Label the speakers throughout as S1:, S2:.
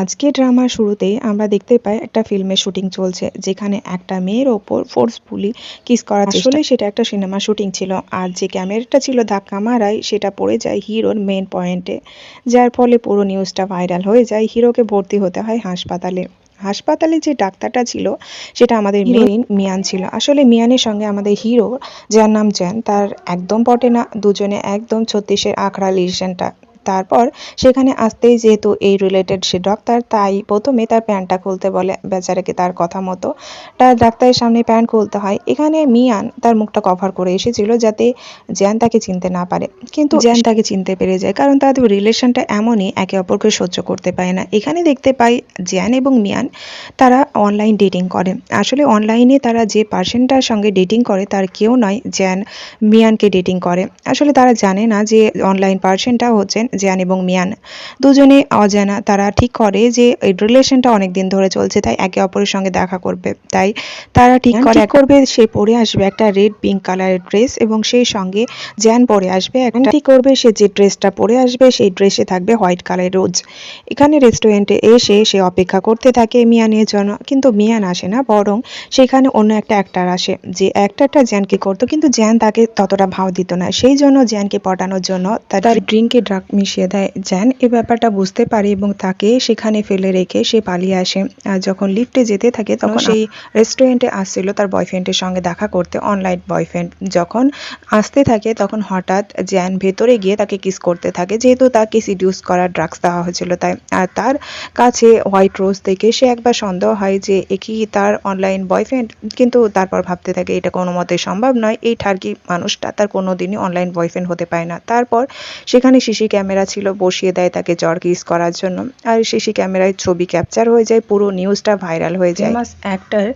S1: আজকে ড্রামার শুরুতেই আমরা দেখতে পাই একটা ফিল্মের শুটিং চলছে, যেখানে একটা মেয়ের ওপর ফোর্সফুলি কিস করার চেষ্টা। আসলে সেটা একটা সিনেমা শুটিং ছিল, আর যে ক্যামেরাটা ছিল ধাক্কা মারায় সেটা পড়ে যায় হিরোর মেন পয়েন্টে, যার ফলে পুরো নিউজটা ভাইরাল হয়ে যায়। হিরোকে ভর্তি হতে হয় হাসপাতালে। হাসপাতালে যে ডাক্তারটা ছিল সেটা আমাদের হিরোইন মিয়ান ছিল। আসলে মিয়ানের সঙ্গে আমাদের হিরো, যার নাম জ্যান, তার একদম পটে না। দুজনে একদম 36-এর আখড়া রিলেশনটা। তারপর সেখানে আসতেই যেহেতু এই রিলেটেড সে ডাক্তার, তাই প্রথমে তার প্যান্টটা খুলতে বলে বেচারাকে। তার কথা মতো তার ডাক্তারের সামনে প্যান্ট খুলতে হয়। এখানে মিয়ান তার মুখটা কভার করে এসেছিল যাতে জ্যান তাকে চিনতে না পারে, কিন্তু জ্যান তাকে চিনতে পেরে যায়, কারণ তাদের রিলেশনটা এমনই, একে অপরকে সহ্য করতে পারে না। এখানে দেখতে পাই জ্যান এবং মিয়ান তারা অনলাইন ডেটিং করে। আসলে অনলাইনে তারা যে পার্সনটার সঙ্গে ডেটিং করে তার কেউ নয়, জ্যান মিয়ানকে ডেটিং করে। আসলে তারা জানে না যে অনলাইন পার্সনটা হচ্ছেন জ্যান এবং মিয়ান। দুজনে অজানা। তারা ঠিক করে যে এই রিলেশনটা অনেকদিন ধরে চলছে, তাই একে অপরের সঙ্গে দেখা করবে। তাই তারা ঠিক করবে সে পরে আসবে একটা রেড পিঙ্ক কালারের ড্রেস, এবং সেই সঙ্গে জ্যান পরে আসবে একটা, ঠিক করবে সে যে ড্রেসটা পরে আসবে সেই ড্রেসে থাকবে হোয়াইট কালারের রোজ। এখানে রেস্টুরেন্টে এসে সে অপেক্ষা করতে থাকে মিয়ানের জন্য, কিন্তু মিয়ান আসে না, বরং সেখানে অন্য একটা অ্যাক্টর আসে। যে অ্যাক্টরটা জ্যানকে করতো, কিন্তু জ্যান তাকে ততটা ভাও দিত না। সেই জন্য জ্যানকে পটানোর জন্য তার ড্রিঙ্কে ড্রাগ মিশিয়ে দেয়। জ্যান এই ব্যাপারটা বুঝতে পারে এবং তাকে সেখানে ফেলে রেখে সে পালিয়ে আসে। আর যখন লিফটে যেতে থাকে তখন সেই রেস্টুরেন্টে আসছিল তার বয়ফ্রেন্ডের সঙ্গে দেখা করতে, অনলাইন বয়ফ্রেন্ড। যখন আসতে থাকে তখন হঠাৎ জ্যান ভেতরে গিয়ে তাকে কিস করতে থাকে, যেহেতু তাকে সিডিউস করার ড্রাগস দেওয়া হয়েছিল তাই। আর তার কাছে হোয়াইট রোজ দেখে সে একবার সন্দেহ হয় যে এ কি তার অনলাইন বয়ফ্রেন্ড, কিন্তু তারপর ভাবতে থাকে এটা কোনো মতে সম্ভব নয়, এই ঠার্কি মানুষটা তার কোনোদিনই অনলাইন বয়ফ্রেন্ড হতে পারে না। তারপর সেখানে সিসি ক্যামেরা ছিল, বসিয়ে দেয় তাকে জ্বর কিস করার জন্য। আর সিসি ক্যামেরায় ছবি ক্যাপচার হয়ে যায়, পুরো নিউজটা ভাইরাল হয়ে যায়। ফেমাস অ্যাক্টর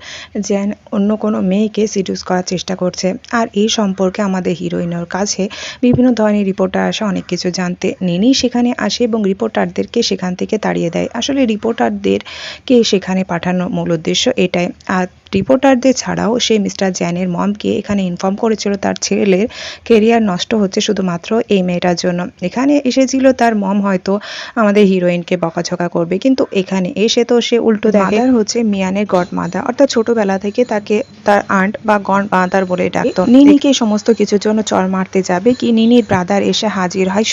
S1: জ্যান অন্য কোনো মেয়েকে সিডিউস করার চেষ্টা করছে, আর এই সম্পর্কে আমাদের হিরোইনের কাছে বিভিন্ন ধরনের রিপোর্টার আসে অনেক কিছু জানতে। নিনি সেখানে আসে এবং রিপোর্টারদেরকে সেখান থেকে তাড়িয়ে দেয়। আসলে রিপোর্টারদেরকে সেখানে পাঠানোর মূল উদ্দেশ্য এটাই। আর রিপোর্টারদের ছাড়াও সে মিস্টার জ্যানের মমকে এখানে ইনফর্ম করেছিল তার ছেলের কেরিয়ার নষ্ট হচ্ছে শুধুমাত্র এই মেয়েটার জন্য। এখানে এসেছিল তার মম হয়তো আমাদের হিরোইনকে বকাঝকা করবে, কিন্তু এখানে এসে তো সে উল্টো দেখে হচ্ছে মিয়ানের গড মাদার, অর্থাৎ ছোটবেলা থেকে তাকে তার আন্ট বা গড মাদার বলে ডাকতো। নিনিকে সমস্ত কিছুর জন্য চড় মারতে যাবে কি নিনির ব্রাদার এসে হাজির হয়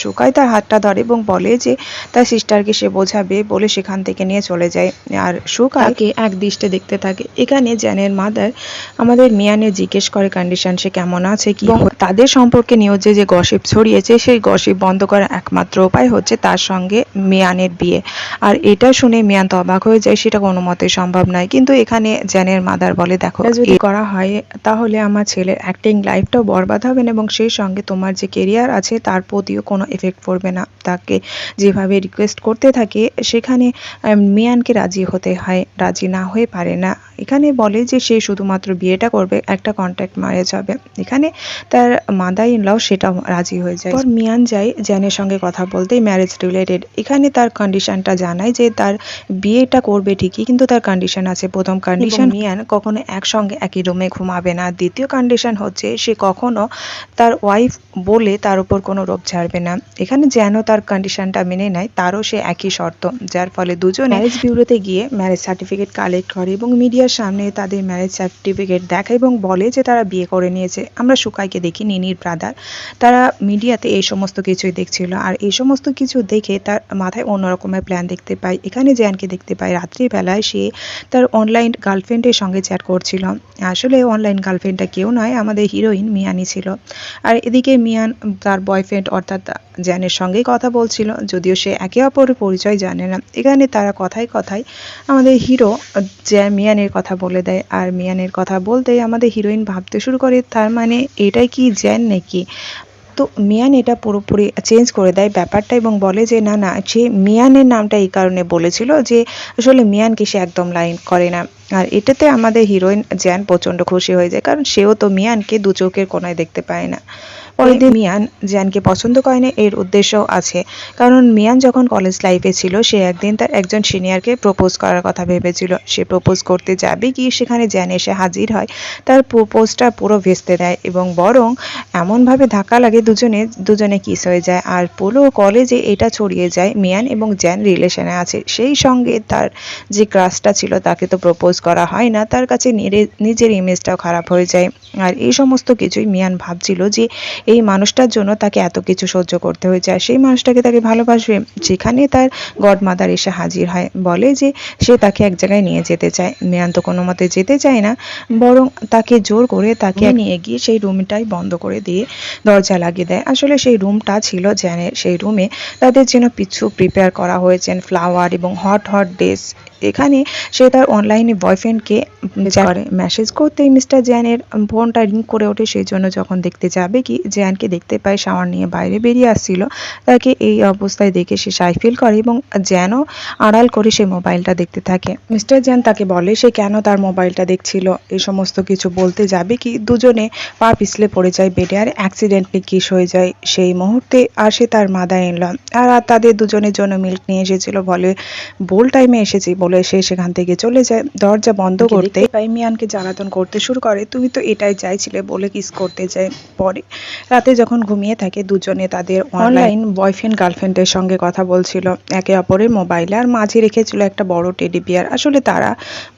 S1: শুকায় তার হাতটা ধরে এবং বলে যে তার সিস্টারকে সে বোঝাবে বলে সেখান থেকে নিয়ে চলে যায়। আর শুকায়কে এক দৃষ্টে দেখতে থাকে। এখানে জ্যানের মাদার আমাদের মিয়ানের জিজ্ঞেস করে কন্ডিশন সে কেমন আছে, কি তাদের সম্পর্কে নিউজে যে গসিপ ছড়িয়েছে সেই গসিপ বন্ধ করার একমাত্র উপায় হচ্ছে তার সঙ্গে মিয়ানের বিয়ে। আর এটা শুনে মিয়ান তো অবাক হয়ে যায়, সেটা কোনো মতে সম্ভব নয়। কিন্তু এখানে জ্যানের মাদার বলে দেখো যদি করা হয় তাহলে আমার ছেলের অ্যাক্টিং লাইফটাও বরবাদ হবে না, এবং সেই সঙ্গে তোমার যে কেরিয়ার আছে তার প্রতিও কোনো এফেক্ট পড়বে না। তাকে যেভাবে রিকোয়েস্ট করতে থাকে সেখানে মিয়ানকে রাজি হতে হয়, রাজি না হয়ে পারে না। এখানে বলে যে সে শুধুমাত্র বিয়েটা করবে, একটা কন্ট্রাক্ট ম্যারেজ হবে। এখানে তার মাদার ইন লও সেটা রাজি হয়ে যায়। পর মিয়ান যায় জ্যানের সঙ্গে কথা বলতে ম্যারেজ রিলেটেড। এখানে তার কন্ডিশনটা জানায় যে তার বিয়েটা করবে ঠিকই, কিন্তু তার কন্ডিশন আছে। প্রথম কন্ডিশন, মিয়ান কখনো একসঙ্গে একই রুমে ঘুমাবে না। দ্বিতীয় কন্ডিশন হচ্ছে সে কখনো তার ওয়াইফ বলে তার উপর কোনো রোপ ঝাড়বে না। এখানে জ্যানও তার কন্ডিশনটা মেনে নেয়, তারও সে একই শর্ত, যার ফলে দুজনে ম্যারেজ বিউরোতে গিয়ে ম্যারেজ সার্টিফিকেট কালেক্ট করে এবং মিডিয়ার সামনে তাদের ম্যারেজ সার্টিফিকেট দেখায় এবং বলে যে তারা বিয়ে করে নিয়েছে। আমরা শুকাইকে দেখি, নিনির ব্রাদার, তারা মিডিয়াতে এই সমস্ত কিছুই দেখছিল, আর এই সমস্ত কিছু দেখে তার মাথায় অন্যরকমের প্ল্যান দেখতে পাই। এখানে জ্যানকে দেখতে পাই রাত্রিবেলায় সে তার অনলাইন গার্লফ্রেন্ডের সঙ্গে চ্যাট করছিল। আসলে অনলাইন গার্লফ্রেন্ডটা কেউ নয়, আমাদের হিরোইন মিয়ানই ছিল। আর এদিকে মিয়ান তার বয়ফ্রেন্ড অর্থাৎ জ্যানের সঙ্গেই কথা বলছিল, যদিও সে একে অপরের পরিচয় জানে না। এখানে তারা কথায় কথায় আমাদের হিরো মিয়ানের কথা বলে দেয়, আর মিয়ানের কথা বলতেই আমাদের হিরোইন ভাবতে শুরু করে তার মানে এটাই কি জ্যান নাকি। তো মিয়ান এটা পুরোপুরি চেঞ্জ করে দেয় ব্যাপারটা এবং বলে যে না না, সে মিয়ানের নামটা এই কারণে বলেছিল যে আসলে মিয়ানকে সে একদম লাইক করে না। আর এটাতে আমাদের হিরোইন জ্যান প্রচণ্ড খুশি হয়ে যায়, কারণ সেও তো মিয়ানকে দু চোখের কোনায় দেখতে পায় না। পরের দিন মিয়ান জ্যানকে পছন্দ করে না, এর উদ্দেশ্যও আছে। কারণ মিয়ান যখন কলেজ লাইফে ছিল সে একদিন তার একজন সিনিয়রকে প্রপোজ করার কথা ভেবেছিল। সে প্রপোজ করতে যাবে কি সেখানে জ্যান এসে হাজির হয়, তার প্রপোজটা পুরো ভেস্তে দেয় এবং বরং এমনভাবে ধাক্কা লাগে দুজনে কিস হয়ে যায়। আর পুরো কলেজে এটা ছড়িয়ে যায় মিয়ান এবং জ্যান রিলেশনে আছে। সেই সঙ্গে তার যে ক্রাশটা ছিল তাকে তো প্রপোজ করা হয় না, তার কাছে নিজের ইমেজটাও খারাপ হয়ে যায়। আর এই সমস্ত কিছুই মিয়ান ভাবছিল যে এই মানুষটার জন্য তাকে এত কিছু সহ্য করতে হয়েছে, আর সেই মানুষটাকে তাকে ভালোবাসবে। সেখানে তার গডমাদার এসে হাজির হয়, বলে যে সে তাকে এক জায়গায় নিয়ে যেতে চায়। মিয়ান তো কোনো মতে যেতে চায় না, বরং তাকে জোর করে তাকে নিয়ে গিয়ে সেই রুমটাই বন্ধ করে দিয়ে দরজা লাগিয়ে দেয়। আসলে সেই রুমটা ছিল জ্যানের। সেই রুমে তাদের জন্য কিছু প্রিপেয়ার করা হয়েছে, ফ্লাওয়ার এবং হট হট ড্রেস। এখানে সে তার অনলাইনে বয়ফ্রেন্ডকে করে মেসেজ করতেই মিস্টার জ্যানের ফোনটা রিং করে ওঠে। সেই জন্য যখন দেখতে যাবে কি জ্যানকে দেখতে পায় শাওয়ার নিয়ে বাইরে বেরিয়ে আসছিল। তাকে এই অবস্থায় দেখে সে শাই ফিল করে এবং জ্যানও আড়াল করে সে মোবাইলটা দেখতে থাকে। মিস্টার জ্যান তাকে বলে সে কেন তার মোবাইলটা দেখছিল। এই সমস্ত কিছু বলতে যাবে কি দুজনে পা পিছলে পড়ে যায় বেডে, আর অ্যাক্সিডেন্টলি কিস হয়ে যায়। সেই মুহূর্তে আসে তার মাদার ইন ল, আর তাদের দুজনের জন্য মিল্ক নিয়ে এসেছিল। বলে ভুল টাইমে এসেছি বলে সে সেখান থেকে চলে যায়। দরজা বন্ধ করতে পাই মিয়ানকে জ্বালাতন করতে শুরু করে, তুমি তো এটাই চাইছিলে বলে কিস করতে যায়। পরে রাতে যখন ঘুমিয়ে থাকে দুজনে তাদের অনলাইন বয়ফ্রেন্ড গার্লফ্রেন্ডের সঙ্গে কথা বলছিল একে অপরের মোবাইলে, আর মাঝে রেখেছিল একটা বড় টেডি বিয়ার। আসলে তারা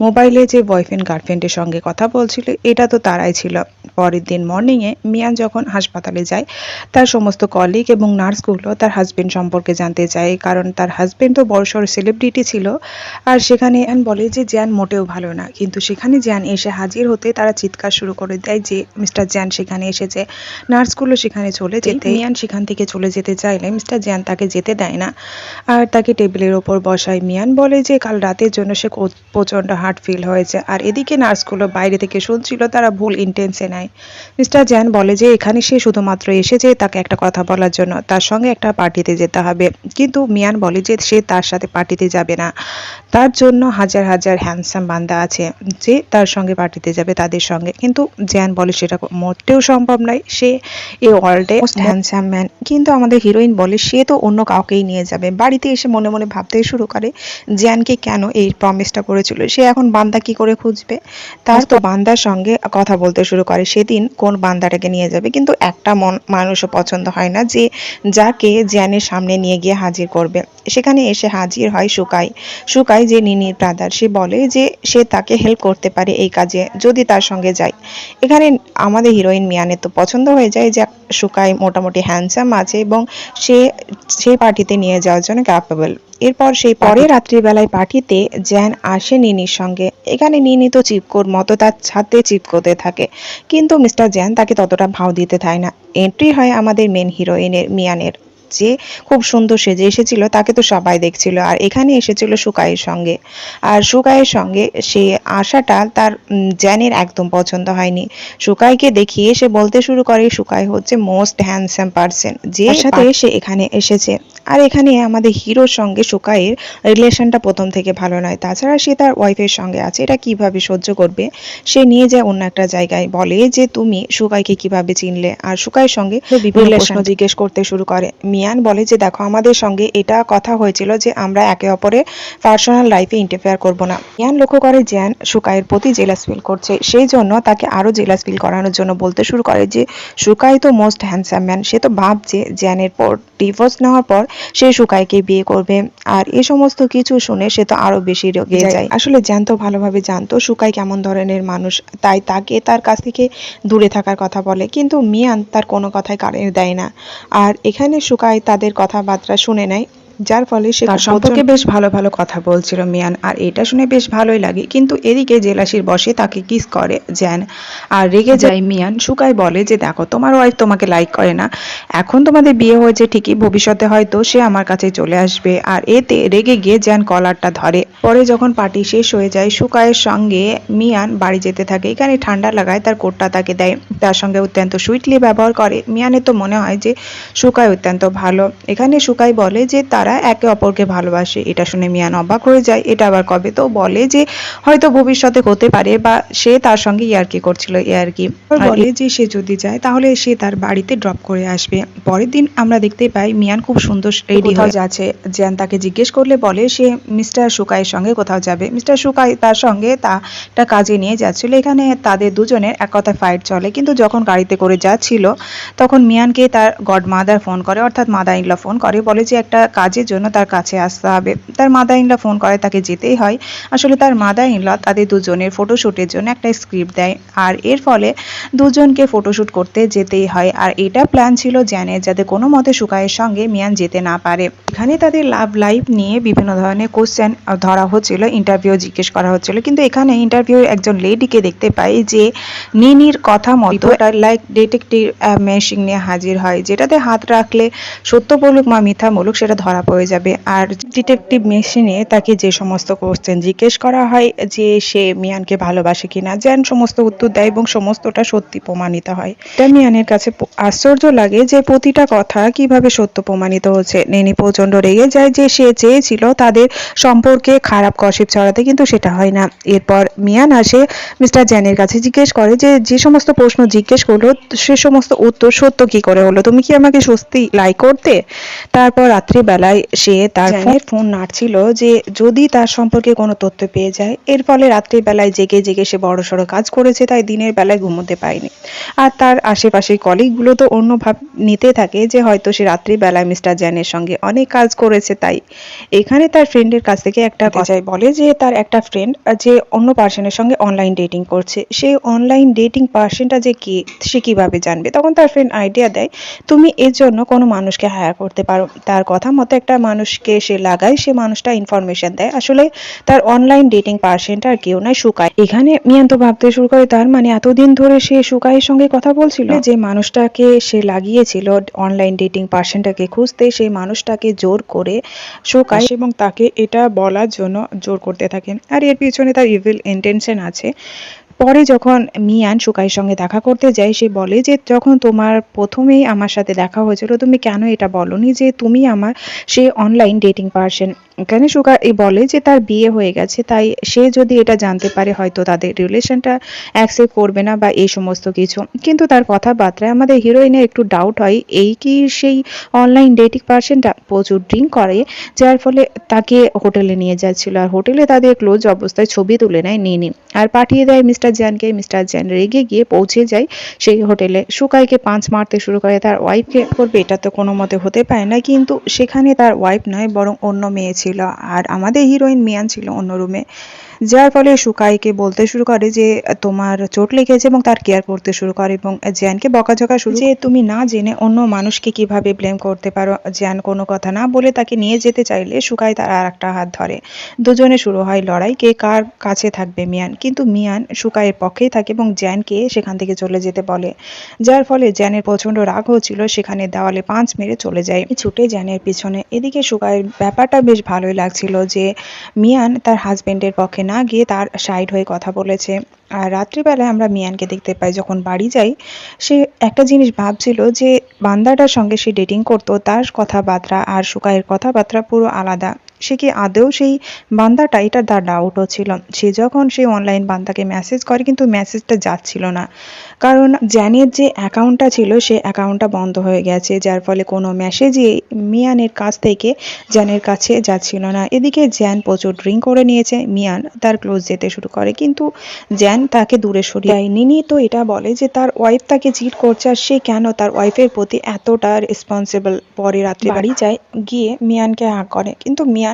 S1: মোবাইলে যে বয়ফ্রেন্ড গার্লফ্রেন্ডের সঙ্গে কথা বলছিল এটা তো তারাই ছিল। পরের দিন মর্নিংয়ে মিয়ান যখন হাসপাতালে যায় তার সমস্ত কলিগ এবং নার্সগুলো তার হাজবেন্ড সম্পর্কে জানতে চায়, কারণ তার হাজবেন্ড তো বড়সড় সেলিব্রিটি ছিল। আর সেখানে বলে যে জ্যান মোটেও ভালো না, কিন্তু সেখানে জ্যান এসে হাজির হতে তারা চিৎকার শুরু করে দেয় যে মিস্টার জ্যান সেখানে এসেছে। নার্সগুলো সেখানে চলে যেতে মিয়ান সেখান থেকে চলে যেতে চাইলে মিস্টার জ্যান তাকে যেতে দেয় না, আর তাকে টেবিলের ওপর বসায়। মিয়ান বলে যে কাল রাতের জন্য সে প্রচণ্ড হার্ট ফিল হয়েছে, আর এদিকে নার্সগুলো বাইরে থেকে শুনছিল, তারা ভুল ইন্টেন্সে নেয়। মিস্টার জ্যান বলে যে এখানে সে শুধুমাত্র এসেছে তাকে একটা কথা বলার জন্য, তার সঙ্গে একটা পার্টিতে যেতে হবে। কিন্তু মিয়ান বলে যে সে তার সাথে পার্টিতে যাবে না, তার জন্য হাজার হাজার হ্যান্ডসাম বান্দা আছে যে তার সঙ্গে পার্টিতে যাবে তাদের সঙ্গে। কিন্তু জ্যান বলে সেটা মোটেও সম্ভব নয়, সে এই ওয়ার্ল্ডে মোস্ট হ্যান্ডসাম ম্যান। কিন্তু আমাদের হিরোইন বলে সে তো অন্য কাউকেই নিয়ে যাবে। বাড়িতে এসে মনে মনে ভাবতে শুরু করে জ্যানকে কেন এই প্রমিসটা করেছিল, সে এখন বান্দা কি করে খুঁজবে। তার তো বান্দার সঙ্গে কথা বলতে শুরু করে সেদিন কোন বান্দাটাকে নিয়ে যাবে, কিন্তু একটা মানুষও পছন্দ হয় না যে যাকে জ্যানের সামনে নিয়ে গিয়ে হাজির করবে। সেখানে এসে হাজির হয় সুকাই যে নিনির ব্রাদার। সে বলে যে সে তাকে হেল্প করতে পারে এই কাজে যদি তার সঙ্গে যায়। এখানে আমাদের হিরোইন মিয়ানের তো পছন্দ হয়ে যায় যে সুকাই মোটামুটি হ্যান্ডসাম আছে এবং সে সেই পার্টিতে নিয়ে যাওয়ার জন্য ক্যাপেবল। এরপর সেই পরে রাত্রিবেলায় পার্টিতে জ্যান আসে নিনির সঙ্গে। এখানে নিনি তো চিপকোর মতো তার ছাদে চিপকোতে থাকে, কিন্তু মিস্টার জ্যান তাকে ততটা ভাও দিতে চায় না। এন্ট্রি হয় আমাদের মেন হিরোইনের মিয়ানের, যে খুব সুন্দর সেজে এসেছিল, তাকে তো সবাই দেখছিল। আর এখানে এসেছিল সুকাইয়ের সঙ্গে, আর সুকাইয়ের সঙ্গে সে আসাটা তার জ্যানের একদম পছন্দ হয়নি। সুকাইকে দেখিয়ে সে বলতে শুরু করে সুকাই হচ্ছে মোস্ট হ্যান্ডসাম পারসন যে সাথে সে এখানে এসেছে। আর এখানে আমাদের হিরোর সঙ্গে সুকাইয়ের রিলেশনটা প্রথম থেকে ভালো নয়, তাছাড়া সে তার ওয়াইফের সঙ্গে আছে, এটা কিভাবে সহ্য করবে। সে নিয়ে যায় অন্য একটা জায়গায়, বলে যে তুমি সুকাইকে কিভাবে চিনলে, আর সুকাইয়ের সঙ্গে বিভিন্ন প্রশ্ন জিজ্ঞেস করতে শুরু করে। মিয়ান বলে যে দেখো আমাদের সঙ্গে এটা কথা হয়েছিল যে আমরা একে অপরের পার্সোনাল লাইফে ইন্টারফেয়ার করব না। মিয়ান লক্ষ্য করে জ্যান সুকাইয়ের প্রতি জেলাস ফিল করছে, সেই জন্য তাকে আরো জেলাস ফিল করানোর জন্য বলতে শুরু করে যে সুকাই তো মোস্ট হ্যান্ডসাম ম্যান, সে তো ভাবছে জ্যানের পর ডিভোর্স নেওয়ার পর সে সুকাইকে বিয়ে করবে। আর এই সমস্ত কিছু শুনে সে তো আরো বেশি রেগে যায়। আসলে জ্যান তো ভালোভাবে জানতো সুকাই কেমন ধরনের মানুষ, তাই তাকে তার কাছ থেকে দূরে থাকার কথা বলে, কিন্তু মিয়ান তার কোনো কথায় কানে দেয় না। আর এখানে সুকাই তাদের কথাবার্তা শুনে নেয়, যার ফলে সে তার সম্পর্কে বেশ ভালো ভালো কথা বলছিল মিয়ান, আর এটা শুনে বেশ ভালোই লাগে। কিন্তু এদিকে জেলাসির বসে তাকে কিস করে জ্যান, আর রেগে যায় মিয়ান। সুকাই বলে যে দেখো তোমার ওয়াইফ তোমাকে লাইক করে না, এখন তোমাদের বিয়ে হয়েছে ঠিকই, ভবিষ্যতে হয়তো সে আমার কাছে চলে আসবে। আর এতে রেগে গিয়ে জ্যান কলারটা ধরে। পরে যখন পার্টি শেষ হয়ে যায় সুকাইয়ের সঙ্গে মিয়ান বাড়ি যেতে থাকে। এখানে ঠান্ডা লাগায় তার কোটটা তাকে দেয়, তার সঙ্গে অত্যন্ত সুইটলি ব্যবহার করে। মিয়ানের তো মনে হয় যে সুকাই অত্যন্ত ভালো। এখানে সুকাই বলে যে তারা তারা একে অপরকে ভালোবাসে। এটা শুনে মিয়ান অবাক হয়ে যায়, এটা আবার কবে? তো বলে যে হয়তো ভবিষ্যতে হতে পারে, বা সে তার সঙ্গে ইয়ার্কি করছিল, ইয়ার্কি। বলে যে সে যদি যায় তাহলে সে তার বাড়িতে ড্রপ করে আসবে। পরের দিন আমরা দেখতে পাই মিয়ান খুব সুন্দর রেডি হয়ে যাচ্ছে। জ্যান তাকে জিজ্ঞেস করলে বলে সে মিস্টার সুকাইয়ের সঙ্গে কোথাও যাবে। মিস্টার সুকাই তার সঙ্গে তা কাজে নিয়ে যাচ্ছিল। এখানে তাদের দুজনের এক কথায় ফাইট চলে, কিন্তু যখন গাড়িতে করে যাচ্ছিল তখন মিয়ানকে তার গডমাদার ফোন করে, অর্থাৎ মাদার ইন ল ফোন করে, বলে যে একটা কাজের জন্য তার কাছে আসতে হবে। তার মাদার ইন ল ফোন করে, তাকে যেতেই হয়। আসলে তার মাদার ইন ল তাদের দুজনের ফটোশ্যুটের জন্য একটা স্ক্রিপ্ট দেয়, আর এর ফলে দুজনকে ফটোশ্যুট করতে যেতেই হয়। আর এটা প্ল্যান ছিল জ্যানের, যাতে কোনো মতে সুকাইয়ের সঙ্গে মিয়ান যেতে না পারে। এখানে তাদের লাভ লাইফ নিয়ে বিভিন্ন ধরনের কোশ্চেন ধরা হচ্ছিল, ইন্টারভিউ জিজ্ঞেস করা হচ্ছিল। কিন্তু এখানে ইন্টারভিউ একজন লেডিকে দেখতে পাই যে নিনির কথা মতো লাইক ডিটেকটিভ মেশিন নিয়ে হাজির হয়, যেটাতে হাত রাখলে সত্য বলুক বা মিথ্যা বলুক সেটা ধরা পড়ে যাবে। আর ডিটেকটিভ মেশিনে তাকে যে সমস্ত কোশ্চেন জিজ্ঞেস করা হয়, যে সে মিয়ানকে ভালোবাসে কিনা, জ্যান সমস্ত উত্তর দেয় এবং সমস্তটা সত্যি প্রমাণিত হয়। এটা মিয়ানের কাছে আশ্চর্য লাগে যে প্রতিটা কথা কিভাবে সত্য প্রমাণিত হচ্ছে। নিনি প্রচন্ড রেগে যায়, যে সে চেয়েছিল তাদের সম্পর্কে খারাপ গসিপ ছড়াতে, কিন্তু সেটা হয় না। এরপর মিয়ান আসে মিস্টার জ্যানের কাছে, জিজ্ঞেস করে যে যে সমস্ত প্রশ্ন জিজ্ঞেস করলো সে সমস্ত উত্তর সত্য কি করে হলো, তুমি কি আমাকে সত্যি লাই করতে? তারপর রাত্রিবেলায় সে তার ফোন নাড়ছিল, যে যদি তার সম্পর্কে কোনো তথ্য পেয়ে যায়। এর ফলে রাত্রিবেলায় জেগে জেগে সে বড়সড় কাজ করেছে, তাই দিনের বেলায় ঘুমোতে পায়নি। আর তার আশেপাশের কলিগগুলো তো অন্য ভাব নিতে থাকে যে হয়তো সে রাত্রিবেলায় মিস্টার জ্যানের সঙ্গে অনেক কাজ করেছে। তাই এখানে তার ফ্রেন্ডের কাছ থেকে একটা কথা বলে, যে তার একটা ফ্রেন্ড যে অন্য পার্সনের সঙ্গে অনলাইন ডেটিং করছে, সেই অনলাইন ডেটিং পার্সনটা যে কে সে কিভাবে জানবে। তখন তার ফ্রেন্ড আইডিয়া দেয়, তুমি এর জন্য কোনো মানুষকে হায়ার করতে পারো। তার কথা মতো একটা মানুষকে সে লাগায়, সে মানুষটা ইনফরমেশন দেয়। আসলে তার অনলাইন ডেটিং পার্সনটা আর কেউ নয়, সুকাই। এখানে মিয়ান তো ভাবতে শুরু করে, তার মানে এতদিন ধরে সে সুকাইয়ের সঙ্গে কথা বলছিল। যে মানুষটাকে সে লাগিয়েছিল অনলাইন ডেটিং পার্সনটাকে খুঁজতে, সেই মানুষটাকে জোর করে সুকাই এবং তাকে এটা বলার জন্য জোর করতে থাকে। আর এর পিছনে তার ইভিল ইন্টেনশন আছে। পরে যখন মিয়ান সুকাইয়ের সঙ্গে দেখা করতে যায়, সে বলে যে যখন তোমার প্রথমেই আমার সাথে দেখা হয়েছিল তুমি কেন এটা বলনি যে তুমি আমার সে অনলাইন ডেটিং পার্সন। এখানে সুকাই বলে যে তার বিয়ে হয়ে গেছে, তাই সে যদি এটা জানতে পারে হয়তো তাদের রিলেশনটা অ্যাকসেপ্ট করবে না বা এই সমস্ত কিছু। কিন্তু তার কথাবার্তায় আমাদের হিরোইনের একটু ডাউট হয়, এই কি সেই অনলাইন ডেটিং পার্সনটা প্রচুর ড্রিঙ্ক করে, যার ফলে তাকে হোটেলে নিয়ে যাচ্ছিল। আর হোটেলে তাদের ক্লোজ অবস্থায় ছবি তুলে নেয় নিনি, আর পাঠিয়ে দেয় মিস্টার জ্যানকে। মিস্টার জ্যান রেগে গিয়ে পৌঁছে যায় সেই হোটেলে, সুকাইকে পাঁচ মারতে শুরু করে, তার ওয়াইফকে করবে। এটা তো কোনো মতে হতে পারে না, কিন্তু সেখানে তার ওয়াইফ নয় বরং অন্য মেয়ে ছিল, আর আমাদের হিরোইন মিয়ান ছিল অন্য রুমে। যার ফলে সুকাইকে বলতে শুরু করে যে তোমার চোট লেগেছে এবং তার কেয়ার করতে শুরু করে, এবং জ্যানকে বকাঝকা শুরু, যে তুমি না জেনে অন্য মানুষকে কিভাবে ব্লেম করতে পারো। জ্যান কোনো কথা না বলে তাকে নিয়ে যেতে চাইলে সুকাই তার আর একটা হাত ধরে। দুজনে শুরু হয় লড়াই, কে কার কাছে থাকবে মিয়ান। কিন্তু মিয়ান সুকাইয়ের পক্ষেই থাকে এবং জ্যানকে সেখান থেকে চলে যেতে বলে, যার ফলে জ্যানের প্রচন্ড রাগ হচ্ছিল, সেখানে দেওয়ালে পাঁচ মেরে চলে যায় ছুটে জ্যানের পিছনে। এদিকে সুকাইয়ের ব্যাপারটা বেশ ভালোই লাগছিল যে মিয়ান তার হাজবেন্ডের পক্ষে না গিয়ে তার সাইড হয়ে কথা বলেছে। আর রাত্রিবেলায় আমরা মিয়ানকে দেখতে পাই, যখন বাড়ি যাই সে একটা জিনিস ভাবছিল, যে বান্দাটার সঙ্গে সে ডেটিং করতো তার কথাবার্তা আর সুকাইয়ের কথাবার্তা পুরো আলাদা। সে কি আদৌ সেই বান্দাটা, এটা তার ডাউট হচ্ছিল। সে যখন সেই অনলাইন বান্দাকে মেসেজ করে, কিন্তু মেসেজটা যাচ্ছিল না, কারণ জ্যানের যে অ্যাকাউন্টটা ছিল সে অ্যাকাউন্টটা বন্ধ হয়ে গেছে, যার ফলে কোনো মেসেজই মিয়ানের কাছ থেকে জ্যানের কাছে যাচ্ছিল না। এদিকে জ্যান প্রচুর ড্রিঙ্ক করে নিয়েছে, মিয়ান তার ক্লোজ যেতে শুরু করে, কিন্তু জ্যান তাকে দূরে সরিয়ে দেয়। নিনি তো এটা বলে যে তার ওয়াইফ তাকে চিট করছে, আর সে কেন তার ওয়াইফের প্রতি এতটা রেসপন্সিবল। পরে রাত্রে বাড়ি যায়, গিয়ে মিয়ানকে হাঁক করে, কিন্তু মিয়ান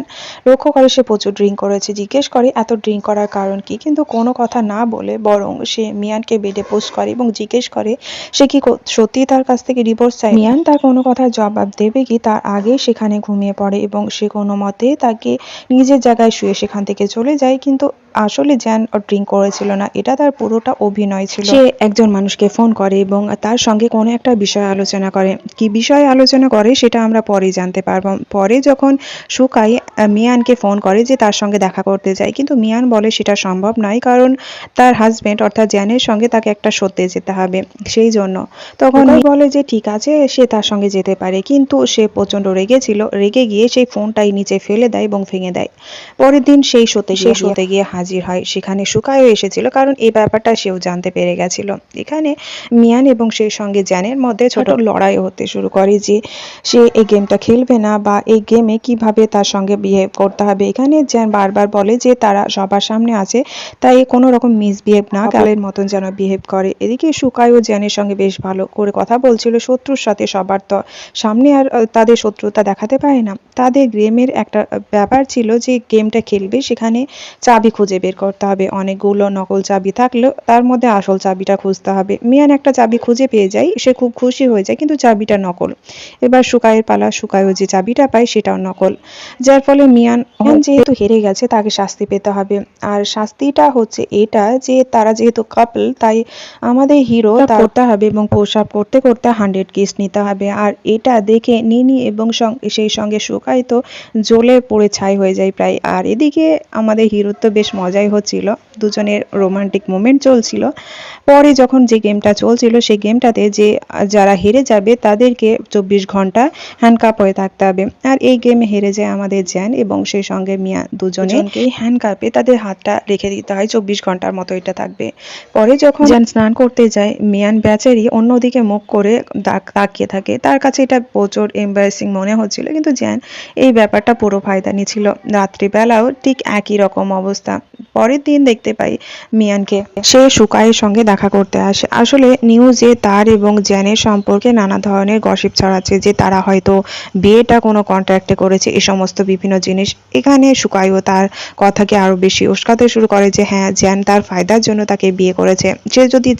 S1: লক্ষ্য করে সে প্রচুর ড্রিঙ্ক করেছে। জিজ্ঞেস করে এত ড্রিঙ্ক করার কারণ কি, কিন্তু কোনো কথা না বলে বরং সে মিয়ানকে বেডে পোস্ট করে এবং জিজ্ঞেস করে সে কি সত্যি তার কাছ থেকে ডিভোর্স চায়। মিয়ান তার কোনো কথার জবাব দেবে কি তার আগে সেখানে ঘুমিয়ে পড়ে, এবং সে কোনো মতে তাকে নিজের জায়গায় শুয়ে সেখান থেকে চলে যায়। কিন্তু আসলে জ্যান ড্রিঙ্ক করেছিল না, এটা তার পুরোটা অভিনয় ছিল। সে একজন মানুষকে ফোন করে এবং তার সঙ্গে কোনো একটা বিষয় আলোচনা করে। কি বিষয়ে আলোচনা করে সেটা আমরা পরে জানতে পারবো। পরে যখন সুকাই মিয়ানকে ফোন করে যে তার সঙ্গে দেখা করতে চায়, কিন্তু মিয়ান বলে সেটা সম্ভব নয়, কারণ তার হাজবেন্ড অর্থাৎ জ্যানের সঙ্গে তাকে একটা শোতে যেতে হবে, সেই জন্য। তখন বলে যে ঠিক আছে, সে তার সঙ্গে যেতে পারে, কিন্তু সে প্রচন্ড রেগেছিল, রেগে গিয়ে সেই ফোনটাই নিচে ফেলে দেয় এবং ভেঙে দেয়। পরের দিন সেই শোতে গিয়ে হাজির হয়, সেখানে সুকাইও এসেছিল, কারণ এই ব্যাপারটা সেও জানতে পেরে গেছিল। এখানে মিয়ান এবং সেই সঙ্গে জ্যানের মধ্যে ছোট লড়াই হতে শুরু করে যে সে এই গেমটা খেলবে না বা এই গেমে কিভাবে তার সঙ্গে বিহেভ করতে হবে। এখানে জ্যান বারবার বলে যে তারা সবার সামনে আছে, তাই কোনো রকম মিসবিহেভ না কালের মতন যেন বিহেভ করে। এদিকে সুকাই ও জ্যানের সঙ্গে বেশ ভালো করে কথা বলছিল, শত্রুর সাথে সবার তো সামনে আর তাদের শত্রুতা দেখাতে পারে না। তাদের গেমের একটা ব্যাপার ছিল যে গেমটা খেলবে সেখানে চাবি খুঁজে বের করতে হবে, অনেকগুলো নকল চাবি থাকলেও তার মধ্যে আসল চাবিটা খুঁজতে হবে। মিয়ান একটা চাবি খুঁজে পেয়ে যায়, সে খুব খুশি হয়ে যায়, কিন্তু চাবিটা নকল। এবার সুকাইয়ের পালা, সুকাইও যে চাবিটা পায় সেটাও নকল, যার ফলে মিয়ান যেহেতু হেরে গেছে তাকে শাস্তি পেতে হবে। আর শাস্তিটা হচ্ছে এটা যে তারা যেহেতু কাপল, তাই আমাদের হিরো করতে হবে এবং প্রসাব করতে করতে 100 কিস নিতে হবে। আর এটা দেখে নিনি এবং সেই সঙ্গে সুকাই তো জ্বলে পড়ে ছাই হয়ে যায় প্রায়। আর এদিকে আমাদের হিরোর তো বেশ মজাই হচ্ছিল, দুজনের রোমান্টিক মোমেন্ট চলছিল। পরে যখন যে গেমটা চলছিল সেই গেমটাতে যে যারা হেরে যাবে তাদেরকে 24 ঘন্টা হ্যান্ডকাপ হয়ে থাকতে হবে। আর এই গেমে হেরে যায় আমাদের জ্যান এবং সেই সঙ্গে মিয়া, দুজনকেই হ্যান্ডকাপে তাদের হাতটা রেখে দিতে হয়, 24 ঘন্টার মতো এটা থাকবে। পরে যখন জ্যান স্নান করতে যায়, মিয়ান বেচারি অন্যদিকে মুখ করে তাকিয়ে থাকে, তার কাছে এটা প্রচুর এম্বারেসিং মনে হচ্ছিল, কিন্তু জ্যান এই ব্যাপারটা পুরো ফায়দা নিচ্ছিল। রাত্রিবেলাও ঠিক একই রকম অবস্থা। পরের দিন দেখতে পাই মিয়ানকে, সে সুকাইয়ের সঙ্গে দেখা করতে আসে। আসলে নিউজে তার এবং জ্যানের সম্পর্কে নানা ধরনের গসিপ ছড়াচ্ছে যে তারা হয়তো বিয়েটা কোনো কন্ট্রাক্টে করেছে, এই সমস্ত বিভিন্ন জিনিস। এখানে সুকাইও তার কথাকে আরো বেশি উস্কাতে শুরু করে যে হ্যাঁ, জ্যান তার ফায়দার জন্য তাকে বিয়ে করেছে, সে যদি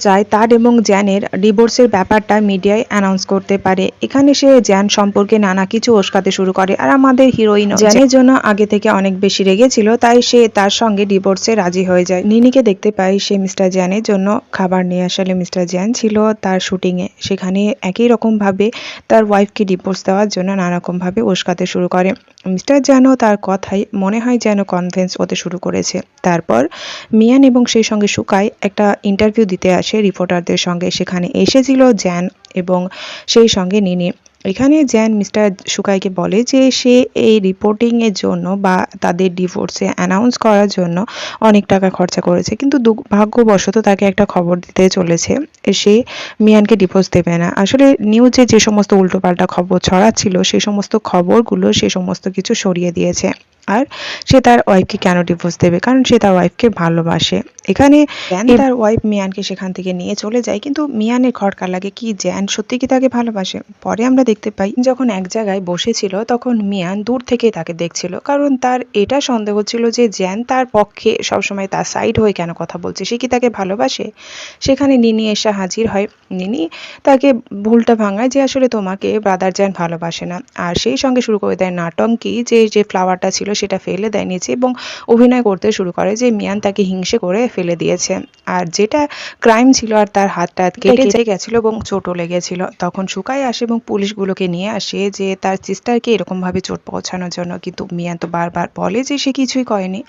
S1: চায় তার এবং জ্যানের ডিভোর্সের ব্যাপারটা মিডিয়ায় অ্যানাউন্স করতে পারে। এখানে সে জ্যান সম্পর্কে নানা কিছু উস্কাতে শুরু করে। আর আমাদের হিরোইন জ্যানের জন্য আগে থেকে অনেক বেশি রেগেছিল, তাই সে তার সঙ্গে ডিভোর্সে রাজি হয়ে যায়। নিনিকে দেখতে পাই সে মিস্টার জ্যানের জন্য খাবার নিয়ে আসলে মিস্টার জ্যান ছিল তার শুটিংয়ে, সেখানে একই রকম ভাবে তার ওয়াইফকে ডিভোর্স দেওয়ার জন্য নানা রকম ভাবে উস্কাতে শুরু করে। মিস্টার জ্যানও তার কথাই মনে হয় যেন কনভিন্স হতে শুরু করেছে। তারপর মিয়ান এবং সেই সঙ্গে সুকাই একটা ইন্টারভিউ দিতে আসে রিপোর্টারদের সঙ্গে, সেখানে এসেছিল জ্যান এবং সেই সঙ্গে নিনি। এখানে জ্যান মিস্টার সুকাইকে বলে যে সে এই রিপোর্টিং এর জন্য বা তাদের ডিভোর্সে অ্যানাউন্স করার জন্য অনেক টাকা খরচা করেছে, কিন্তু দুর্ভাগ্যবশত তাকে একটা খবর দিতে চলেছে, সে মিয়ানকে ডিভোর্স দেবে না। আসলে নিউজে যে সমস্ত উল্টোপাল্টা খবর ছড়াচ্ছিল সেই সমস্ত খবরগুলো সে সমস্ত কিছু সরিয়ে দিয়েছে। আর সে তার ওয়াইফকে কেন ডিভোর্স দেবে, কারণ সে তার ওয়াইফকে ভালোবাসে। এখানে জ্যান তার ওয়াইফ মিয়ানকে সেখান থেকে নিয়ে চলে যায়, কিন্তু মিয়ানের খটকা লাগে কি জ্যান সত্যি কি তাকে ভালোবাসে। পরে আমরা দেখতে পাই যখন এক জায়গায় বসেছিল তখন মিয়ান দূর থেকেই তাকে দেখছিল, কারণ তার এটা সন্দেহ ছিল যে জ্যান তার পক্ষে সবসময় তার সাইড হয়ে কেন কথা বলছে, সে কি তাকে ভালোবাসে। সেখানে নিনি এসে হাজির হয়, নিনি তাকে ভুলটা ভাঙায় যে আসলে তোমাকে ব্রাদার জ্যান ভালোবাসে না। আর সেই সঙ্গে শুরু করে দেয় নাটঙ্কি, যে ফ্লাওয়ারটা ছিল সেটা ফেলে দেয় নিচে এবং অভিনয় করতে শুরু করে যে মিয়ান তাকে হিংসে করে ফেলে দিয়েছে, আর যেটা ক্রাইম ছিল। আর তার হাতটা কেটে গেছিল এবং চোটও লেগেছিল। তখন সুকাই আসে এবং পুলিশগুলোকে নিয়ে আসে যে তার সিস্টারকে এরকম ভাবে চোট পৌঁছানোর জন্য, কিন্তু মিয়ান তো বারবার বলে যে সে কিছুই করেনি।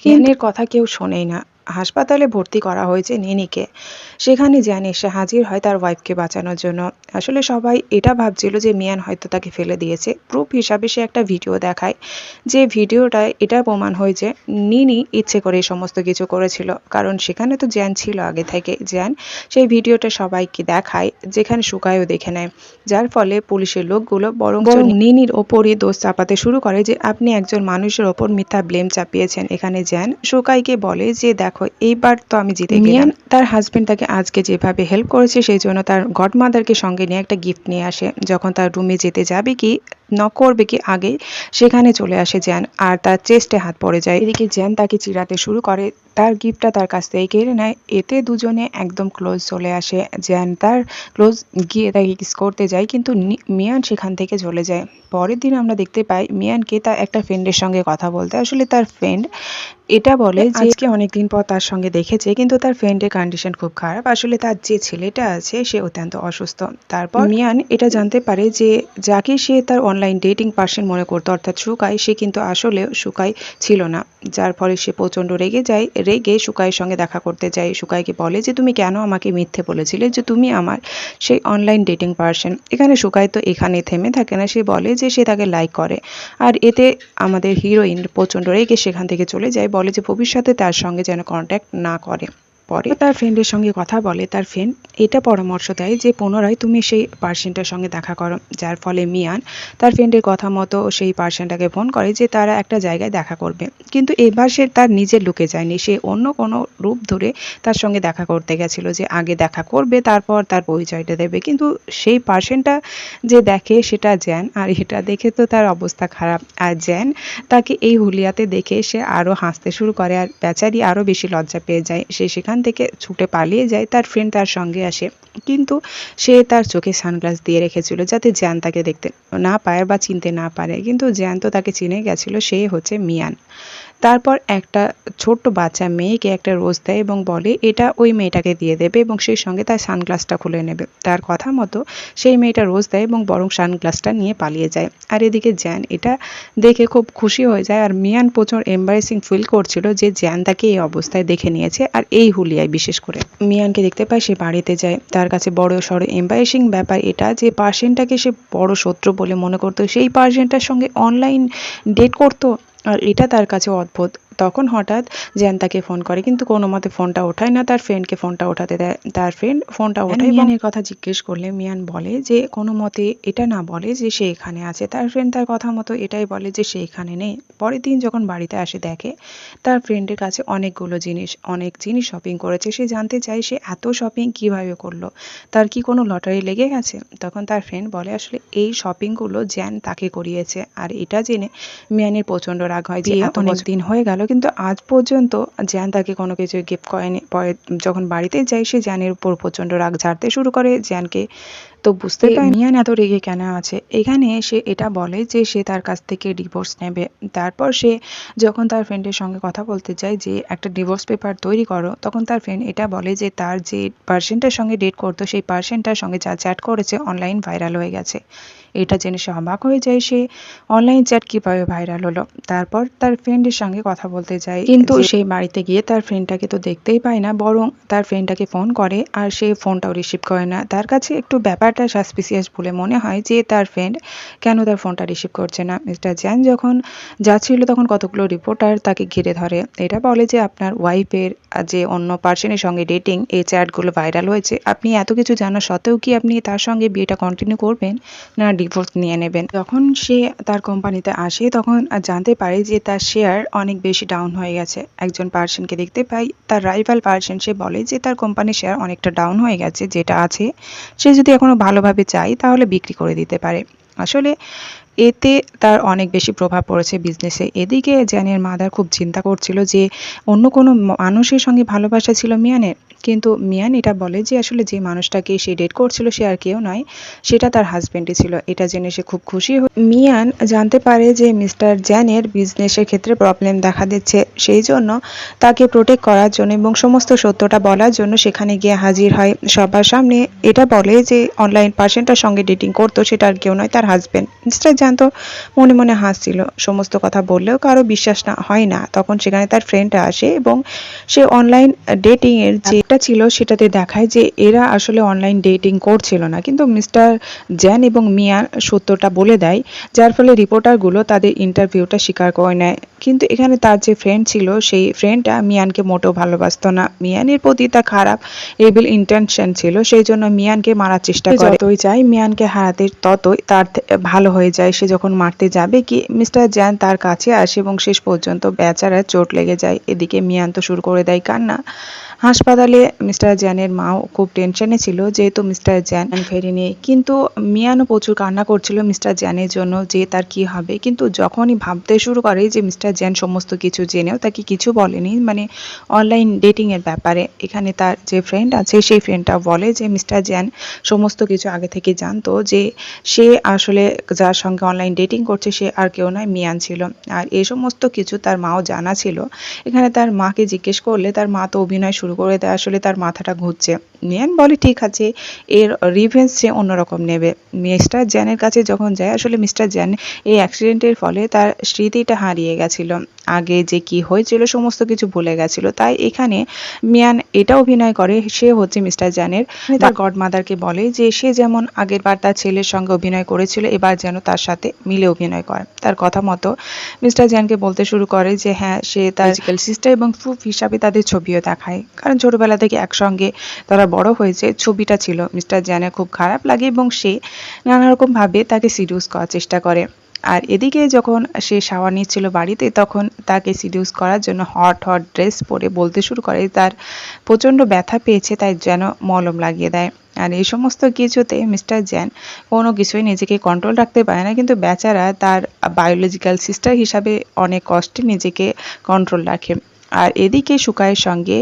S1: মিয়ানের কথা কেউ শোনেই না। হাসপাতালে ভর্তি করা হয়েছে নিনিকে, সেখানে জ্যান এসে হাজির হয় তার ওয়াইফকে বাঁচানোর জন্য। আসলে সবাই এটা ভাবছিল যে মিয়ান হয়তো তাকে ফেলে দিয়েছে। প্রুফ হিসাবে সে একটা ভিডিও দেখায়, যে ভিডিওটায় এটা প্রমাণ হয় যে নিনি ইচ্ছে করে এই সমস্ত কিছু করেছিল, কারণ সেখানে তো জ্যান ছিল আগে থেকে। জ্যান সেই ভিডিওটা সবাইকে দেখায়, যেখানে সুকাইও দেখে নেয়, যার ফলে পুলিশের লোকগুলো বরং নিনির ওপরই দোষ চাপাতে শুরু করে যে আপনি একজন মানুষের ওপর মিথ্যা ব্লেম চাপিয়েছেন। এখানে জ্যান সুকাইকে বলে যে দেখো এইবার তো আমি জিতে গেলাম। তার হাজবেন্ড তাকে আজকে যেভাবে হেল্প করেছে সেই জন্য তার গডমাদারকে সঙ্গে নিয়ে একটা গিফট নিয়ে আসে। যখন তার রুমে যেতে যাবে কি করবে কি আগে সেখানে চলে আসে জ্যান, আর তার চেস্টে হাত পড়ে যায়। এদিকে জ্যান তাকে চিড়াতে শুরু করে, তার গিফটটা তার কাছ থেকে কেড়ে নেয়। এতে দুজনে একদম ক্লোজ চলে আসে। জ্যান তার ক্লোজ গিয়ে তাকে কিস করতে যায়, কিন্তু মিয়ান সেখান থেকে চলে যায়। পরের দিন আমরা দেখতে পাই মিয়ানকে তার একটা ফ্রেন্ডের সঙ্গে কথা বলতে। আসলে তার ফ্রেন্ড এটা বলে যে আজকে অনেকদিন পর তার সঙ্গে দেখেছে, কিন্তু তার ফ্রেন্ডের কন্ডিশন খুব খারাপ। আসলে তার যে ছেলেটা আছে সে অত্যন্ত অসুস্থ। তারপর মিয়ান এটা জানতে পারে যে যাকে সে তার অনলাইন ডেটিং পার্সন মনে করতো অর্থাৎ সুকাই, সে কিন্তু আসলে সুকাই ছিল না। যার ফলে সে প্রচণ্ড রেগে যায়, রেগে সুকাইয়ের সঙ্গে দেখা করতে যায়। সুকাইকে বলে যে তুমি কেন আমাকে মিথ্যে বলেছিলে যে তুমি আমার সেই অনলাইন ডেটিং পার্সন। এখানে সুকাই তো এখানে থেমে থাকে না, সে বলে যে সে তাকে লাইক করে। আর এতে আমাদের হিরোইন প্রচণ্ড রেগে সেখান থেকে চলে যায়, বলে যে ভবিষ্যতে তার সঙ্গে যেন কন্ট্যাক্ট না করে। পরে তার ফ্রেন্ডের সঙ্গে কথা বলে, তার ফ্রেন্ড এটা পরামর্শ দেয় যে পুনরায় তুমি সেই পার্সনটার সঙ্গে দেখা করো। যার ফলে মিয়ান তার ফ্রেন্ডের কথা মতো সেই পার্সনটাকে ফোন করে যে তারা একটা জায়গায় দেখা করবে। কিন্তু এবার সে তার নিজের লুকে যায়নি, সে অন্য কোনো রূপ ধরে তার সঙ্গে দেখা করতে গেছিল, যে আগে দেখা করবে তারপর তার পরিচয়টা দেবে। কিন্তু সেই পার্সনটা যে দেখে সেটা জ্যান, আর এটা দেখে তো তার অবস্থা খারাপ। আর জ্যান তাকে এই হুলিয়াতে দেখে সে আরও হাসতে শুরু করে, আর বেচারি আরও বেশি লজ্জা পেয়ে যায়। সে সেখান থেকে ছুটে পালিয়ে যায়, তার ফ্রেন্ড তার সঙ্গে আসে, কিন্তু সে তার চোখে সানগ্লাস দিয়ে রেখেছিল যাতে জ্যান তাকে দেখতে না পায় বা চিনতে না পারে। কিন্তু জ্যান তো তাকে চিনে গেছিল, সে হচ্ছে মিয়ান। তারপর একটা ছোট্ট বাচ্চা মেয়েকে একটা রোজ দেয় এবং বলে এটা ওই মেয়েটাকে দিয়ে দেবে এবং সেই সঙ্গে তার সানগ্লাসটা খুলে নেবে। তার কথা মতো সেই মেয়েটা রোজ দেয় এবং বরং সানগ্লাসটা নিয়ে পালিয়ে যায়। আর এদিকে জ্যান এটা দেখে খুব খুশি হয়ে যায়, আর মিয়ান প্রচুর এম্বারেসিং ফিল করছিল যে জ্যান তাকে এই অবস্থায় দেখে নিয়েছে, আর এই হুলিয়ায় বিশেষ করে। মিয়ানকে দেখতে পায়, সে বাড়িতে যায়। তার কাছে বড় সড়ো এম্বারেসিং ব্যাপার এটা যে পার্সনটাকে সে বড় শত্রু বলে মনে করতো, সেই পার্সনটার সঙ্গে অনলাইন ডেট করতো, আর এটা তার কাছে অদ্ভুত। তখন হঠাৎ জ্যান তাকে ফোন করে, কিন্তু কোনো মতে ফোনটা ওঠায় না, তার ফ্রেন্ডকে ফোনটা ওঠাতে দেয়। তার ফ্রেন্ড ফোনটা ওঠায়, মিয়ানের কথা জিজ্ঞেস করলে মিয়ান বলে যে কোনো মতে এটা না বলে যে সে এখানে আছে। তার ফ্রেন্ড তার কথা মতো এটাই বলে যে সে এখানে নেই। পরের দিন যখন বাড়িতে আসে দেখে তার ফ্রেন্ডের কাছে অনেক জিনিস শপিং করেছে। সে জানতে চায় সে এত শপিং কিভাবে করলো, তার কি কোনো লটারি লেগে গেছে। তখন তার ফ্রেন্ড বলে আসলে এই শপিংগুলো জ্যান তাকে করিয়েছে। আর এটা জেনে মিয়ানের প্রচণ্ড রাগ হয় যে এত অনেক দিন হয়ে গেল কিন্তু আজ পর্যন্ত জ্যান তাকে কোনো কিছু গিফট করেনি। পরে যখন বাড়িতে যায় সে জ্যানের উপর প্রচণ্ড রাগ ঝাড়তে শুরু করে জ্যানকে। তো বুঝতে পারে মিয়ান এত রেগে কেন আছে। এখানে সে এটা বলে যে সে তার কাছ থেকে ডিভোর্স নেবে। তারপর সে যখন তার ফ্রেন্ডের সঙ্গে কথা বলতে চায় যে একটা ডিভোর্স পেপার তৈরি করো, তখন তার ফ্রেন্ড এটা বলে যে তার যে পার্সনটার সঙ্গে ডেট করতো সেই পার্সনটার সঙ্গে যা চ্যাট করেছে অনলাইন ভাইরাল হয়ে গেছে। এটা জেনে সে অবাক হয়ে যায়, সে অনলাইন চ্যাট কিভাবে ভাইরাল হলো। তারপর তার ফ্রেন্ডের সঙ্গে কথা বলতে যায়, কিন্তু সেই বাড়িতে গিয়ে তার ফ্রেন্ডটাকে তো দেখতেই পায় না, বরং তার ফ্রেন্ডটাকে ফোন করে আর সে ফোনটাও রিসিভ করে না। তার কাছে একটু ব্যাপারটা সাসপিসিয়াস বলে মনে হয় যে তার ফ্রেন্ড কেন তার ফোনটা রিসিভ করছে না। মিস্টার জ্যান যখন যাচ্ছিল তখন কতগুলো রিপোর্টার তাকে ঘিরে ধরে। এটা বলে যে আপনার ওয়াইফের যে অন্য পার্সনের সঙ্গে ডেটিং এই চ্যাটগুলো ভাইরাল হয়েছে, আপনি এত কিছু জানা সত্ত্বেও কি আপনি তার সঙ্গে বিয়েটা কন্টিনিউ করবেন না ডিভোর্স নিয়ে নেবেন। যখন সে তার কোম্পানিতে আসে তখন জানতে পারে যে তার শেয়ার অনেক বেশি ডাউন হয়ে গেছে। একজন পার্সনকে দেখতে পাই, তার রাইভাল পার্সন, সে বলে যে তার কোম্পানির শেয়ার অনেকটা ডাউন হয়ে গেছে, যেটা আছে সে যদি এখনো ভালোভাবে চায় তাহলে বিক্রি করে দিতে পারে। আসলে এতে তার অনেক বেশি প্রভাব পড়েছে বিজনেসে। এদিকে জ্যানের মাদার খুব চিন্তা করছিল যে অন্য কোনো মানুষের সঙ্গে ভালোবাসা ছিল মিয়ানের, কিন্তু মিয়ান এটা বলে যে আসলে যে মানুষটাকে সে ডেট করছিল সে আর কেউ নয়, সেটা তার হাজবেন্ডই ছিল। এটা জেনে সে খুব খুশি হয়। মিয়ান জানতে পারে যে মিস্টার জ্যানের বিজনেসের ক্ষেত্রে প্রবলেম দেখা দিচ্ছে, সেই জন্য তাকে প্রোটেক্ট করার জন্য এবং সমস্ত সত্যটা বলার জন্য সেখানে গিয়ে হাজির হয় সবার সামনে। এটা বলে যে অনলাইন পার্সনটার সঙ্গে ডেটিং করতো সেটা আর কেউ নয়, তার হাজবেন্ড। মিস্টার জ্যান তো মনে মনে হাসছিল, সমস্ত কথা বললেও কারো বিশ্বাস না হয় না। তখন সেখানে তার ফ্রেন্ডটা আসে এবং সে অনলাইন ডেটিং এর যেটা ছিল সেটাতে দেখায় যে এরা আসলে অনলাইন ডেটিং করছিল না, কিন্তু মিস্টার জ্যান এবং মিয়া সত্যটা বলে দেয়, যার ফলে রিপোর্টারগুলো তাদের ইন্টারভিউটা স্বীকার করে নেয়। কিন্তু এখানে তার যে ফ্রেন্ড ছিল সেই ফ্রেন্ডটা মিয়ানকে মোটেও ভালোবাসতো না, মিয়ানের প্রতি তার খারাপ এভিল ইন্টেনশন ছিল, সেই জন্য মিয়ানকে মারার চেষ্টা করে। যতই চাই মিয়ানকে হারাতে ততই তার ভালো হয়ে যায়। সে যখন মারতে যাবে কি মিস্টার জ্যান তার কাছে আসে এবং শেষ পর্যন্ত বেচারার চোট লেগে যায়। এদিকে মিয়ান তো শুরু করে দেয় কান্না। হাসপাতালে মিস্টার জ্যানের মাও খুব টেনশনে ছিল যেহেতু মিস্টার জ্যান ফেরেনি, কিন্তু মিয়ানও প্রচুর কান্না করছিল মিস্টার জ্যানের জন্য যে তার কি হবে। কিন্তু যখনই ভাবতে শুরু করে যে মিস্টার মিস্টার জ্যান সমস্ত কিছু জেনেও তাকে কিছু বলেনি, মানে অনলাইন ডেটিংয়ের ব্যাপারে। এখানে তার যে ফ্রেন্ড আছে সেই ফ্রেন্ডটা বলে যে মিস্টার জ্যান সমস্ত কিছু আগে থেকে জানতো, যে সে আসলে যার সঙ্গে অনলাইন ডেটিং করছে সে আর কেউ নয়, মিয়ান ছিল। আর এই সমস্ত কিছু তার মাও জানা ছিল। এখানে তার মাকে জিজ্ঞেস করলে তার মা তো অভিনয় শুরু করে দেয়, আসলে তার মাথাটা ঘুরছে। মিয়ান বলে ঠিক আছে, এর রিভেঞ্জ সে অন্যরকম নেবে। মিস্টার জ্যানের কাছে যখন যায়, আসলে মিস্টার জ্যান এই অ্যাক্সিডেন্টের ফলে তার স্মৃতিটা হারিয়ে গেছিল, আগে যে কি হয়েছিল সমস্ত কিছু ভুলে গেছিল। তাই এখানে মিয়ান এটা অভিনয় করে সে হচ্ছে মিস্টার জ্যানের। তার গডমাদারকে বলে যে সে যেমন আগের বার তার ছেলের সঙ্গে অভিনয় করেছিল, এবার যেন তার সাথে মিলে অভিনয় করে। তার কথা মতো মিস্টার জ্যানকে বলতে শুরু করে যে হ্যাঁ, সে তার সিস্টার এবং প্রুফ হিসাবে তাদের ছবিও দেখায়, কারণ ছোটবেলা থেকে একসঙ্গে তারা বড় হয়েছে। ছবিটা ছিল মিস্টার জ্যানের খুব খারাপ লাগে এবং সে নানা রকম ভাবে তাকে সিডিউস করার চেষ্টা করে। আর এদিকে যখন সে শাওয়ার নিচ্ছিল বাড়িতে, তখন তাকে সিডিউস করার জন্য হট হট ড্রেস পরে বলতে শুরু করে তার প্রচণ্ড ব্যথা পেয়েছে, তাই যেন মলম লাগিয়ে দেয়। আর এই সমস্ত কিছুতে মিস্টার জ্যান কোনো কিছুই নিজেকে কন্ট্রোল রাখতে পারে না, কিন্তু বেচারা তার বায়োলজিক্যাল সিস্টার হিসাবে অনেক কষ্টে নিজেকে কন্ট্রোল রাখে। আর এদিকে সুকাইয়ের সঙ্গে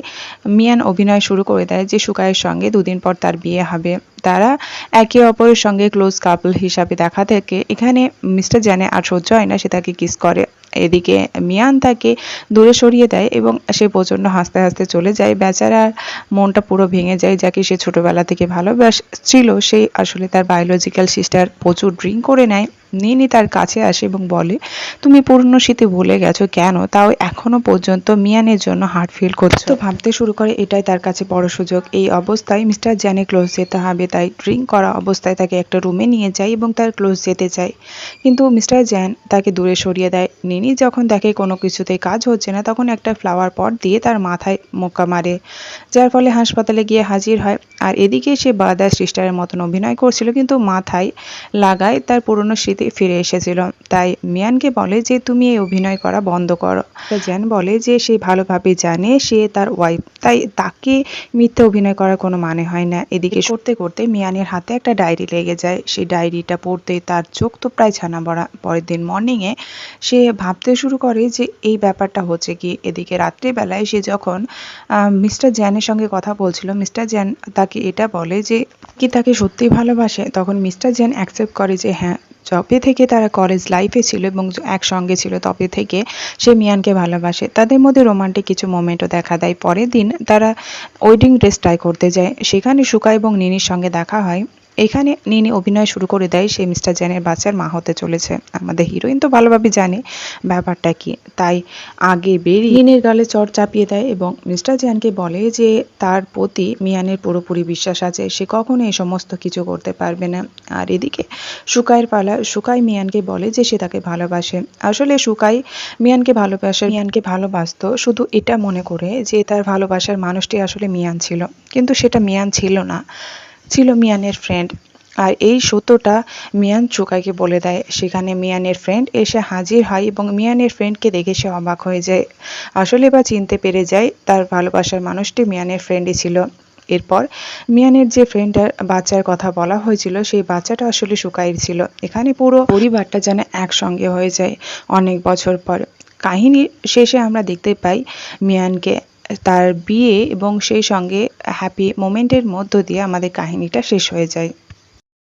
S1: মিয়ান অভিনয় শুরু করে দেয় যে সুকাইয়ের সঙ্গে দুদিন পর তার বিয়ে হবে। তারা একে অপরের সঙ্গে ক্লোজ কাপল হিসাবে দেখা থেকে এখানে মিস্টার জ্যানে আর সহ্য হয় না, সে তাকে কিস করে। এদিকে মিয়ান তাকে দূরে সরিয়ে দেয় এবং সে প্রচণ্ড হাসতে হাসতে চলে যায়। বেচারার মনটা পুরো ভেঙে যায়, যাকে সে ছোটবেলা থেকে ভালোবাসছিল সেই আসলে তার বায়োলজিক্যাল সিস্টার প্রচুর ড্রিঙ্ক করে নেয়। নিনি তার কাছে আসে এবং বলে তুমি পুরনো স্মৃতি ভুলে গেছো কেন, তাও এখনো পর্যন্ত মিয়ানের জন্য হার্ট ফিল করছো। তো ভাবতে শুরু করে এটাই তার কাছে বড় সুযোগ। এই অবস্থায় মিস্টার জ্যানের ক্লোজ যেতে হবে, তাই ড্রিঙ্ক করা অবস্থায় তাকে একটা রুমে নিয়ে যায় এবং তার ক্লোজ যেতে চায়, কিন্তু মিস্টার জ্যান তাকে দূরে সরিয়ে দেয়। নিনি যখন দেখে কোনো কিছুতেই কাজ হচ্ছে না, তখন একটা ফ্লাওয়ার পট দিয়ে তার মাথায় মোক্কা মারে, যার ফলে হাসপাতালে গিয়ে হাজির হয়। আর এদিকে সে ব্রাদার সিস্টারের মতন অভিনয় করছিল, কিন্তু মাথায় লাগায় তার পুরনো স্মৃতি ফিরে এসেছিল। তাই মিয়ানকে বলে যে তুমি এই অভিনয় করা বন্ধ করো। জ্যান বলে যে সে ভালোভাবে জানে সে তার ওয়াইফ, তাই তাকে মিথ্যে অভিনয় করার কোনো মানে হয় না। এদিকে করতে করতে মিয়ানের হাতে একটা ডায়েরি লেগে যায়। সেই ডায়েরিটা পড়তে তার চোখ তো প্রায় ছানা বড়া। পরের দিন মর্নিংয়ে সে ভাবতে শুরু করে যে এই ব্যাপারটা হচ্ছে কি। এদিকে রাত্রিবেলায় সে যখন মিস্টার জ্যানের সঙ্গে কথা বলছিল, মিস্টার জ্যান তাকে এটা বলে যে কি তাকে সত্যিই ভালোবাসে। তখন মিস্টার জ্যান অ্যাকসেপ্ট করে যে হ্যাঁ, যবে থেকে তারা কলেজ লাইফে ছিল এবং একসঙ্গে ছিল তবে থেকে সে মিয়ানকে ভালোবাসে। তাদের মধ্যে রোমান্টিক কিছু মোমেন্টও দেখা দেয়। পরের দিন তারা ওয়েডিং ড্রেস ট্রাই করতে যায়, সেখানে সুকা এবং নিনির সঙ্গে দেখা হয়। এখানে নিনি অভিনয় শুরু করে দেয় সে মিস্টার জ্যানের বাচ্চার মা হতে চলেছে। আমাদের হিরোইন তো ভালোভাবে জানে ব্যাপারটা কি, তাই আগে বেরিয়ে নিনির গালে চড় চাপিয়ে দেয় এবং মিস্টার জ্যানকে বলে যে তার প্রতি মিয়ানের পুরোপুরি বিশ্বাস আছে, সে কখনো এই সমস্ত কিছু করতে পারবে না। আর এদিকে সুকাইয়ের পালা। সুকাই মিয়ানকে বলে যে সে তাকে ভালোবাসে। আসলে সুকাই মিয়ানকে ভালোবাসতো শুধু এটা মনে করে যে তার ভালোবাসার মানুষটি আসলে মিয়ান ছিল, কিন্তু সেটা মিয়ান ছিল না, ছিল মিয়ানের ফ্রেন্ড। আর এই সত্যটা মিয়ান সুকাইকে বলে দেয়। সেখানে মিয়ানের ফ্রেন্ড এসে হাজির হয় এবং মিয়ানের ফ্রেন্ডকে দেখে সে অবাক হয়ে যায়, আসলে বা চিনতে পেরে যায় তার ভালোবাসার মানুষটি মিয়ানের ফ্রেন্ডই ছিল। এরপর মিয়ানের যে ফ্রেন্ডের বাচ্চার কথা বলা হয়েছিল সেই বাচ্চাটা আসলে সুকাইয়ের ছিল। এখানে পুরো পরিবারটা যেন একসঙ্গে হয়ে যায় অনেক বছর পর। কাহিনীর শেষে আমরা দেখতে পাই মিয়ানকে তার বিয়ে এবং সেই সঙ্গে হ্যাপি মোমেন্টের মধ্য দিয়ে আমাদের কাহিনীটা শেষ হয়ে যায়।